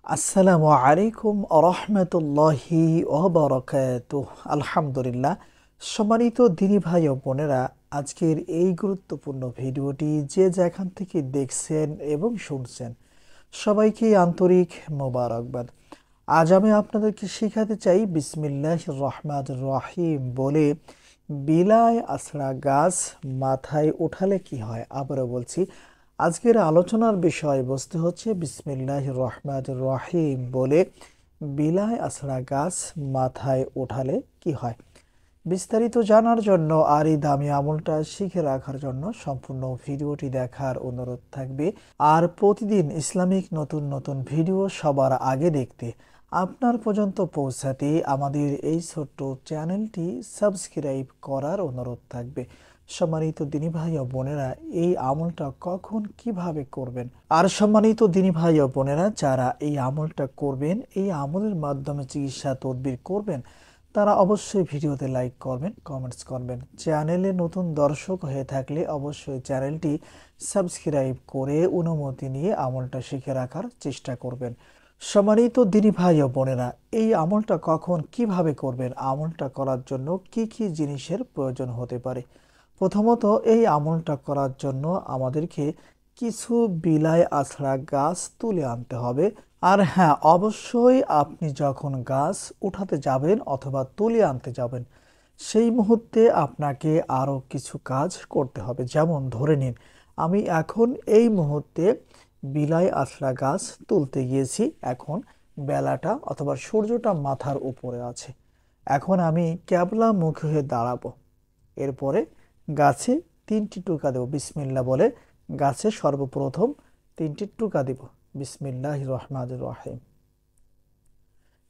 আসসালামু আলাইকুম রহমতুল্লাহি ওবরাকাতুহ। আলহামদুলিল্লাহ। সম্মানিত দিনী ভাই ও বোনেরা, আজকের এই গুরুত্বপূর্ণ ভিডিওটি যে যেখান থেকে দেখছেন এবং শুনছেন, সবাইকে আন্তরিক মোবারকবাদ। আজ আমি আপনাদেরকে শেখাতে চাই বিসমিল্লাহির রহমানির রহিম বলে বিলায় আসরা গাছ মাথায় উঠালে কি হয়। আবারও বলছি, আজকের আলোচনার বিষয়বস্তু হচ্ছে বিসমিল্লাহির রহমানির রহিম বলে বিলায় আসরা গাছ মাথায় উঠালে কি হয়। বিস্তারিত জানার জন্য আর এই দামি আমলটা শিখে রাখার জন্য সম্পূর্ণ ভিডিওটি দেখার অনুরোধ থাকবে। আর প্রতিদিন ইসলামিক নতুন নতুন ভিডিও সবার আগে দেখতে, আপনার পর্যন্ত পৌঁছাতে আমাদের এই ছোট্ট চ্যানেলটি সাবস্ক্রাইব করার অনুরোধ থাকবে। সম্মানিত দিনী ভাই ও বোনেরা, এই আমলটা কখন কিভাবে করবেন, আর সম্মানিত দিনী ভাই ও বোনেরা, যারা এই আমলটা করবেন, এই আমলের মাধ্যমে চিকিৎসা তদবির করবেন, তারা অবশ্যই ভিডিওতে লাইক করবেন, কমেন্টস করবেন। চ্যানেলে নতুন দর্শক হয়ে থাকলে অবশ্যই চ্যানেলটি সাবস্ক্রাইব করে অনুমতি নিয়ে আমলটা শিখে রাখার চেষ্টা করবেন। সম্মানিত দিনী ভাই ও বোনেরা, এই আমলটা কখন কিভাবে করবেন, আমলটা করার জন্য কি কি জিনিসের প্রয়োজন হতে পারে। প্রথমত, এই আমলটা করার জন্য আমাদেরকে কিছু বিলায় আছড়া গাছ তুলে আনতে হবে। আর হ্যাঁ, অবশ্যই আপনি যখন গাছ উঠাতে যাবেন অথবা তুলে আনতে যাবেন, সেই মুহূর্তে আপনাকে আরও কিছু কাজ করতে হবে। যেমন ধরে নিন, আমি এখন এই মুহূর্তে বিলায় আছড়া গাছ তুলতে গিয়েছি। এখন বেলাটা অথবা সূর্যটা মাথার উপরে আছে। এখন আমি ক্যাবলা মুখে হয়ে দাঁড়াবো। এরপরে গাছে 3টি টোকা দেব বিসমিল্লাহ বলে। গাছে সর্বপ্রথম 3টি টোকা দিব বিসমিল্লাহির রহমানির রহিম।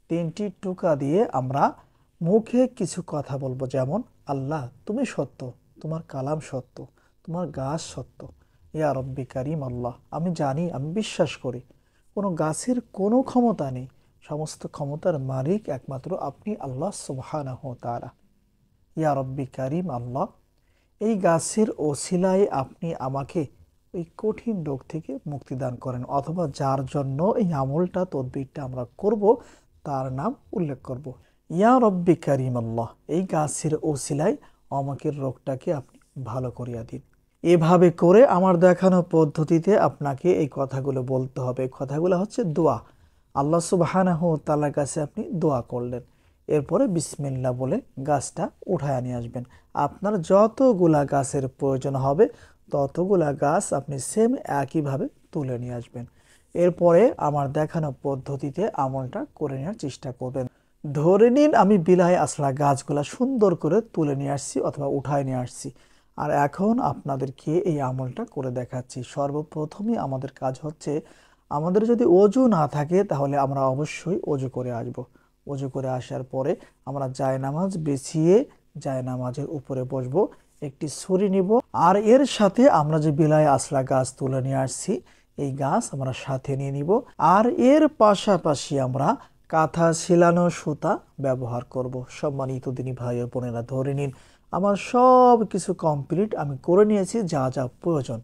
3টি টোকা দিয়ে আমরা মুখে কিছু কথা বলবো, যেমন আল্লাহ তুমি সত্য, তোমার কালাম সত্য, তোমার গাছ সত্য। ইয়া রব্বি কারিম আল্লাহ, আমি জানি, আমি বিশ্বাস করি কোনো গাছের কোনো ক্ষমতা নেই, সমস্ত ক্ষমতার মালিক একমাত্র আপনি আল্লাহ সুবহানাহু ওয়া তাআলা। ইয়া রব্বি কারিম আল্লাহ, এই গাছের ওসিলায় আপনি আমাকে ওই কঠিন রোগ থেকে মুক্তি দান করেন, অথবা যার জন্য এই আমলটা তদবিরটা আমরা করব তার নাম উল্লেখ করব। ইয়া রব্বি কারিম আল্লাহ, এই গাছের ওসিলায় আমাকে রোগটাকে আপনি ভালো করিয়া দিন। এভাবে করে আমার দেখানো পদ্ধতিতে আপনাকে এই কথাগুলো বলতে হবে। কথাগুলো হচ্ছে দোয়া। আল্লাহ সুবহানাহু ওয়া তাআলার কাছে আপনি দোয়া করলেন। এরপরে বিসমিল্লাহ বলে গাছটা উঠায় নিয়ে আসবেন। আপনার যতগুলা গাছের প্রয়োজন হবে ততগুলা গাছ আপনি সেম একইভাবে তুলে নিয়ে আসবেন। এরপরে আমার দেখানো পদ্ধতিতে আমলটা করে নেওয়ার চেষ্টা করবেন। ধরে নিন আমি বিলায় আসলা গাছগুলা সুন্দর করে তুলে নিয়ে আসছি অথবা উঠায় নিয়ে আসছি। আর এখন আপনাদেরকে এই আমলটা করে দেখাচ্ছি। সর্বপ্রথমে আমাদের কাজ হচ্ছে, আমাদের যদি অজু না থাকে তাহলে আমরা অবশ্যই অজু করে আসব। অজু করে আসার পরে আমরা জায়নামাজ বিছিয়ে জায়নামাজের উপরে বসবো, একটি ছুরি নিব, আর এর সাথে আমরা যে বিলায় আসলা গাছ তুলে নিয়ে আসছি এই গাছ আমরা সাথে নিয়ে নিব। আর এর পাশাপাশি আমরা কাঁথা ছিলানো সুতা ব্যবহার করব। সম্মানিত দিনী ভাই ও বোনেরা, ধরে নিন আমার সব কিছু কমপ্লিট, আমি করে নিয়েছি যা যা প্রয়োজন।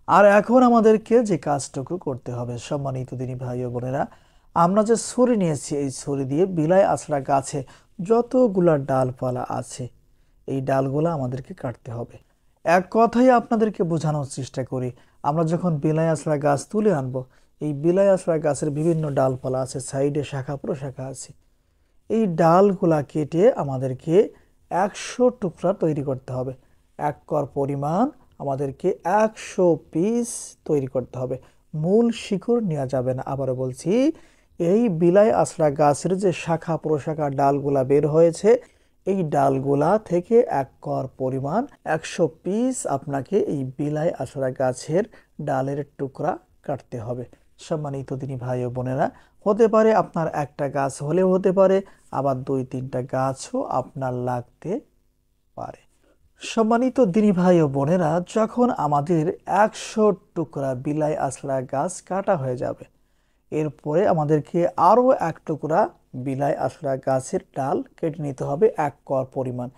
আর এখন আমাদেরকে যে কাজটুকু করতে হবে, সম্মানিত দিনী ভাই ও বোনেরা, আমরা যে ছুরি নিয়েছি এই ছুরি দিয়ে বিলায় আছড়া গাছে যতগুলা ডালপালা আছে এই ডালগুলা আমাদেরকে কাটতে হবে। এক কথাই আপনাদেরকে বোঝানোর চেষ্টা করি, আমরা যখন বিলায় আছড়া গাছ তুলে আনবো, এই বিলায় আছড়া গাছের বিভিন্ন ডালপালা আছে, সাইডে শাখা প্রশাখা আছে, এই ডালগুলা কেটে আমাদেরকে 100 টুকরা তৈরি করতে হবে। এক কর পরিমাণ আমাদেরকে 100 পিস তৈরি করতে হবে। মূল শিকড় নেওয়া যাবে না। আবারও বলছি, এই বিলায় আছড়া গাছের যে শাখা প্রশাখা ডালগুলা বের হয়েছে এই ডালগুলা থেকে এক কর পরিমাণ 100 পিস আপনাকে এই বিলায় আছড়া গাছের ডালের টুকরা কাটতে হবে। সম্মানিত দিনী ভাই ও বোনেরা, হতে পারে আপনার একটা গাছ হলেও হতে পারে, আবার 2-3টা গাছও আপনার লাগতে পারে। সম্মানিত দিনী ভাই ও বোনেরা, যখন আমাদের 100 টুকরা বিলায় আছড়া গাছ কাটা হয়ে যাবে, এরপরে আমাদেরকে আরও এক টুকরা বিলায় আছড়া গাছের ডাল কেটে নিতে হবে এক কর পরিমাণ।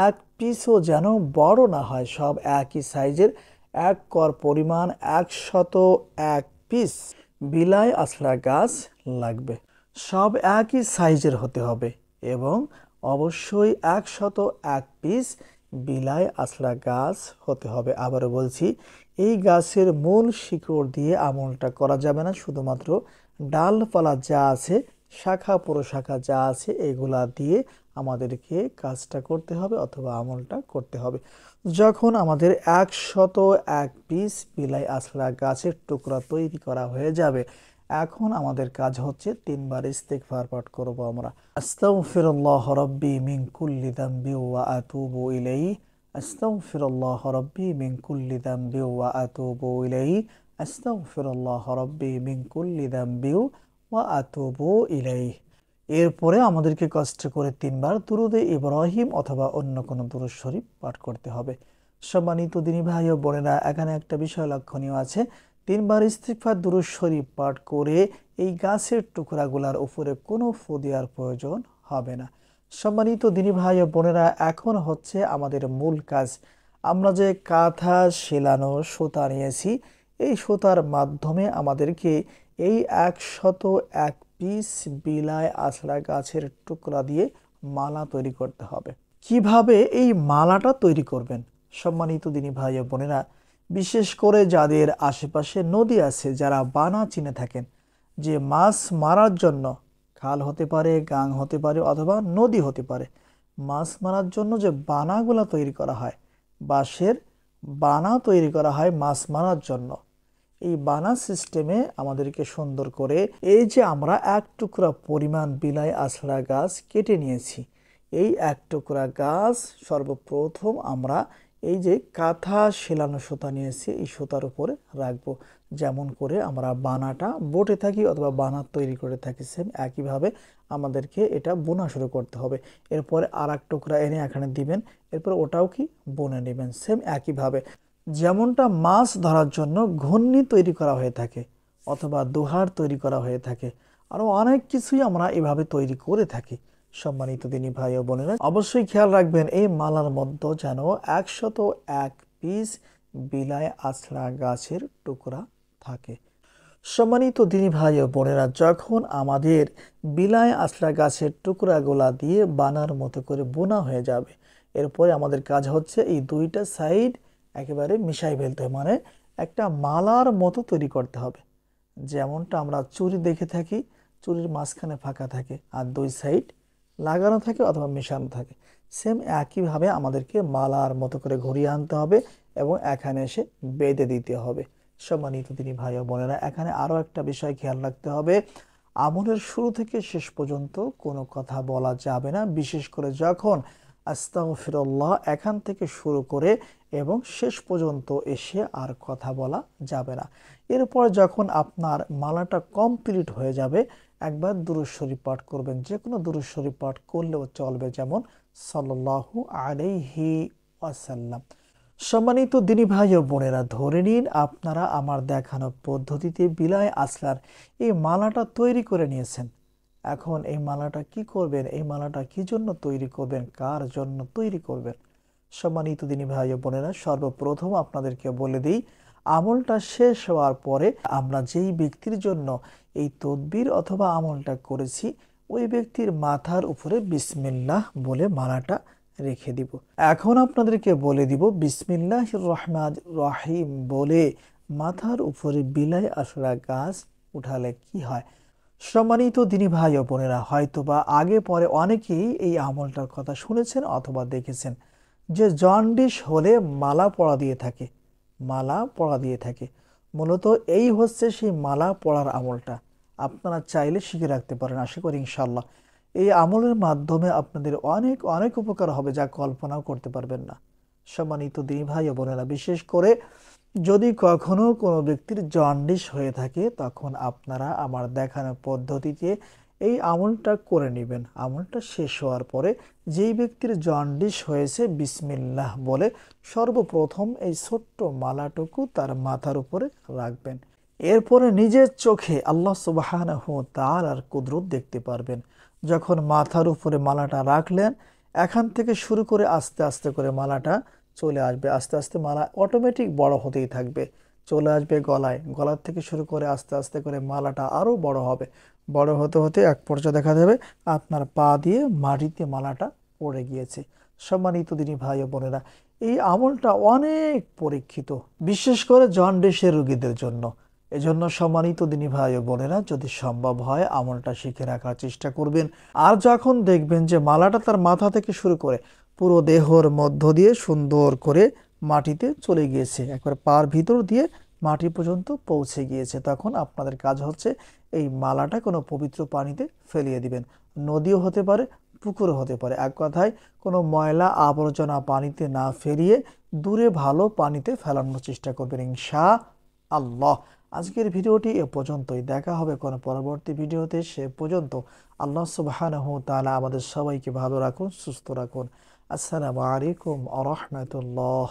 এক পিসও যেন বড় না হয়, সব একই সাইজের এক কর পরিমাণ 101 পিস বিলাই আছড়া গাছ লাগবে। সব একই সাইজের হতে হবে এবং অবশ্যই 101 পিস বিলাই আছড়া গাছ হতে হবে। আবারও বলছি, এই গাছের মূল শিকড় দিয়ে আমলটা করা যাবে না, শুধুমাত্র ডালপালা যা আছে, শাখা প্রশাখা যা আছে, এগুলা দিয়ে আমাদেরকে কাজটা করতে হবে অথবা আমলটা করতে হবে। যখন আমাদের 101 পিস বিলাই আছড়া গাছের টুকরা তৈরি করা হয়ে যাবে, এখন আমাদের কাজ হচ্ছে 3 বার ইস্তিগফার পাঠ করব আমরা। আস্তাগফিরুল্লাহ রাব্বি মিন কুল্লি যামবি ওয়া আতুবু ইলাইহি, আস্তাগফিরুল্লাহ রাব্বি মিন কুল্লি যামবি ওয়া আতুবু ইলাইহি, আস্তাগফিরুল্লাহ রাব্বি মিন কুল্লি যামবি ওয়া আতুবু ইলাইহি। এরপরে আমাদেরকে কষ্ট করে 3 বার দুরুদে ইব্রাহিম অথবা অন্য কোনো দুরূদ শরীফ পাঠ করতে হবে। সম্মানিত দিনী ভাই ও বোনেরা, এখানে একটা বিষয় লক্ষণীয় আছে। 3 বার ইস্তিগফার দুরূদ শরীফ পাঠ করে এই গাছের টুকরাগুলার উপরে কোনো ফু দেওয়ার প্রয়োজন হবে না। সম্মানিত দিনী ভাই ও বোনেরা, এখন হচ্ছে আমাদের মূল কাজ। আমরা যে কাঁথা সেলানো সুতা নিয়েছি, এই সুতার মাধ্যমে আমাদেরকে এই 101 পিস বিলাই আছড়া গাছের টুকরা দিয়ে মালা তৈরি করতে হবে। কিভাবে এই মালাটা তৈরি করবেন? সম্মানিত দিনী ভাই ও বোনেরা, বিশেষ করে যাদের আশেপাশে নদী আছে, যারা বানা চিনে থাকেন, যে মাছ মারার জন্য খাল হতে পারে, গাং হতে পারে অথবা নদী হতে পারে, মাছ মারার জন্য যে বানাগুলা তৈরি করা হয়, বাঁশের বানা তৈরি করা হয় মাছ মারার জন্য, এই বানা সিস্টেমে আমাদেরকে সুন্দর করে এই যে আমরা 1 টুকরা পরিমাণ বিলাই আছড়া গাছ কেটে নিয়েছি, এই 1 টুকরা গাছ সর্বপ্রথম আমরা এই যে কাঁথা সেলানো সুতা নিয়েছি, এই সুতার উপরে রাখবো। যেমন করে আমরা বানাটা বটে থাকি অথবা বানা তৈরি করে থাকি, সেম একইভাবে আমাদেরকে এটা বোনা শুরু করতে হবে। এরপরে আর 1 টুকরা এনে এখানে দিবেন, এরপর ওটাও কি বুনে নেবেন, সেম একইভাবে। যেমনটা মাছ ধরার জন্য ঘূর্ণি তৈরি করা হয়ে থাকে অথবা দোহার তৈরি করা হয়ে থাকে, আরও অনেক কিছুই আমরা এভাবে তৈরি করে থাকি। সম্মানিত দিনী ভাই ও বোনেরা, অবশ্যই খেয়াল রাখবেন এই মালার মধ্যে যেন 101 পিস বিলাই আছড়া গাছের টুকরা থাকে। সম্মানিত দিনী ভাই ও বোনেরা, যখন আমাদের বিলাই আছড়া গাছের টুকরাগুলা দিয়ে বানার মতো করে বোনা হয়ে যাবে, এরপরে আমাদের কাজ হচ্ছে এই 2টা সাইড একেবারে মিশাই ফেলতে হবে, মানে একটা মালার মতো তৈরি করতে হবে। যেমনটা আমরা চুড়ি দেখে থাকি, চুড়ির মাঝখানে ফাঁকা থাকে আর 2 সাইড লাগানো থাকে অথবা মেশানো থাকে, সেম একইভাবে আমাদেরকে মালার মতো করে ঘুরিয়ে আনতে হবে এবং এখানে এসে বেঁধে দিতে হবে। সম্মানিত দিনী ভাই ও বোনেরা, এখানে আরও একটা বিষয় খেয়াল রাখতে হবে, আমলের শুরু থেকে শেষ পর্যন্ত কোনো কথা বলা যাবে না, বিশেষ করে যখন আস্তাগফিরুল্লাহ এখান থেকে শুরু করে এবং শেষ পর্যন্ত এসে আর কথা বলা যাবে না। এরপর যখন আপনার মালাটা কমপ্লিট হয়ে যাবে, একবার দুরূদ শরীফ পাঠ করবেন, যে কোনো দুরূদ শরীফ পাঠ করলেও চলবে, যেমন সাল্লাল্লাহু আলাইহি ওয়াসাল্লাম। সম্মানিত দিনী ভাই ও বোনেরা, ধরে নিন আপনারা আমার দেখানো পদ্ধতিতে বিলাই আছড়ার এই মালাটা তৈরি করে নিয়েছেন। এখন এই মালাটা কি করবেন? এই মালাটা কি জন্য তৈরি করবেন? কার জন্য তৈরি করবেন? সম্মানিত দিনী ভাই ও বোনেরা, সর্বপ্রথম আপনাদেরকে বলে দিই, আমলটা শেষ হওয়ার পরে আমরা যেই ব্যক্তির জন্য এই তদবির অথবা আমলটা করেছি, ওই ব্যক্তির মাথার উপরে বিসমিল্লাহ বলে মালাটা রেখে দিব। এখন আপনাদেরকে বলে দিব বিসমিল্লাহির রহমানির রহিম বলে মাথার উপরে বিলাই আছড়া গাছ উঠালে কি হয়। সম্মানিত দিনী ভাই ও বোনেরা, হয়তোবা আগে পরে অনেকেই এই আমলটার কথা শুনেছেন অথবা দেখেছেন, যে জন্ডিস হলে মালা পরা দিয়ে থাকে, মালা পরা দিয়ে থাকে। মূলত এই হচ্ছে সেই মালা পরার আমলটা। আপনারা চাইলে শিখে রাখতে পারেন, আশা করি ইনশাল্লাহ এই আমলের মাধ্যমে আপনাদের অনেক অনেক উপকার হবে, যা কল্পনাও করতে পারবেন না। সম্মানিত দিনী ভাই ও বোনেরা, বিশেষ করে যদি কখনো কোনো ব্যক্তির জন্ডিস হয়ে থাকে, তখন আপনারা আমার দেখানো পদ্ধতিতে এই আমলটা করে নেবেন। আমলটা শেষ হওয়ার পরে যেই ব্যক্তির জন্ডিস হয়েছে, বিসমিল্লাহ বলে সর্বপ্রথম এই ছোট্ট মালাটুকু তার মাথার উপরে রাখবেন। এরপরে নিজের চোখে আল্লাহ সুবহানাহু ওয়া তাআলার কুদরত দেখতে পারবেন। যখন মাথার উপরে মালাটা রাখলেন, এখান থেকে শুরু করে আস্তে আস্তে করে মালাটা চলে আসবে, আস্তে আস্তে মালা অটোমেটিক বড় হতেই থাকবে। চলে আসবে গলায়, গলার থেকে শুরু করে আস্তে আস্তে করে মালাটা আরো বড় হবে। বড় হতে হতে এক পর্যায়ে দেখা যাবে আপনার পা দিয়ে মাটিতে মালাটা পড়ে গিয়েছে। সম্মানিত দিনী ভাই ও বোনেরা, এই আমলটা অনেক পরীক্ষিত, বিশেষ করে জন্ডিসের রোগীদের জন্য। এজন্য সম্মানিত দিনী ভাই ও বোনেরা, যদি সম্ভব হয় আমলটা শিখে রাখার চেষ্টা করবেন। আর যখন দেখবেন যে মালাটা তার মাথা থেকে শুরু করে পুরো দেহর মধ্য দিয়ে সুন্দর করে মাটিতে চলে গিয়েছে, একবার পার ভিতর দিয়ে মাটি পর্যন্ত পৌঁছে গিয়েছে, তখন আপনাদের কাজ হচ্ছে এই মালাটা কোনো পবিত্র পানিতে ফেলিয়ে দিবেন। নদীও হতে পারে, পুকুরও হতে পারে। এক কথায় কোনো ময়লা আবর্জনা পানিতে না ফেলিয়ে দূরে ভালো পানিতে ফেলানোর চেষ্টা করবেন ইনশাআল্লাহ। আজকের ভিডিওটি এ পর্যন্তই। দেখা হবে কোনো পরবর্তী ভিডিওতে। সে পর্যন্ত আল্লাহ সুবহানাহু ওয়া তাআলা আমাদের সবাইকে ভালো রাখুন, সুস্থ রাখুন। আসসালামু আলাইকুম ওয়া রাহমাতুল্লাহ।